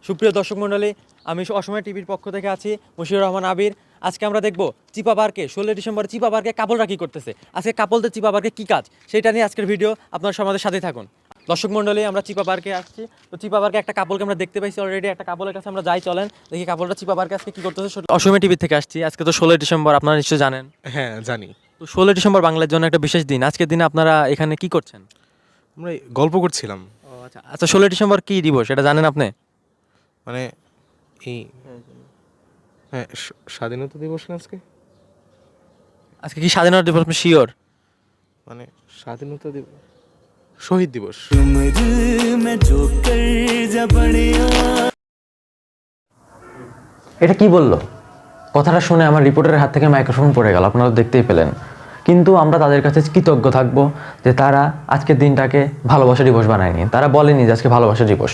সুপ্রিয় দর্শক মণ্ডলী, আমি অসময় টিভির পক্ষ থেকে আছি মশিউর রহমান আবির। আজকে আমরা দেখব চিপা পার্কে 16 ডিসেম্বর চিপা পার্কে কাপলরা কী করতেছে, আজকে কাপলদের চিপা পার্কে কী কাজ সেটা নিয়ে আজকের ভিডিও। আপনারা সমাজের সাথেই থাকুন। দর্শক মণ্ডলী, আমরা চিপা পার্কে আসছি। তো চিপা পার্কে একটা কাপলকে আমরা দেখতে পাইছি অলরেডি। একটা কাপলের কাছে আমরা যাই, চলেন দেখি কাপলটা চিপা পার্কে আজকে কী করতেছে। অসময় টিভি থেকে আসছি। আজকে তো 16 ডিসেম্বর, আপনারা নিশ্চয়ই জানেন। হ্যাঁ জানি। তো 16 ডিসেম্বর বাংলার জন্য একটা বিশেষ দিন। আজকের দিনে আপনারা এখানে কি করছেন? আমরা গল্প করছিলাম। ও আচ্ছা আচ্ছা, 16 ডিসেম্বর কী দিবস এটা জানেন আপনি? মানে এই হ্যাঁ স্বাধীনতা দিবস না আজকে? আজকে কি স্বাধীনতা দিবস? আপনি শিওর? মানে স্বাধীনতা দিবস, শহীদ দিবস। এটা কি বললো? কথাটা শুনে আমার রিপোর্টারের হাত থেকে মাইক্রোফোন পড়ে গেল, আপনারা দেখতেই পেলেন। কিন্তু আমরা তাদের কাছে কৃতজ্ঞ থাকবো যে তারা আজকের দিনটাকে ভালোবাসা দিবস বানায়নি, তারা বলেনি যে আজকে ভালোবাসা দিবস।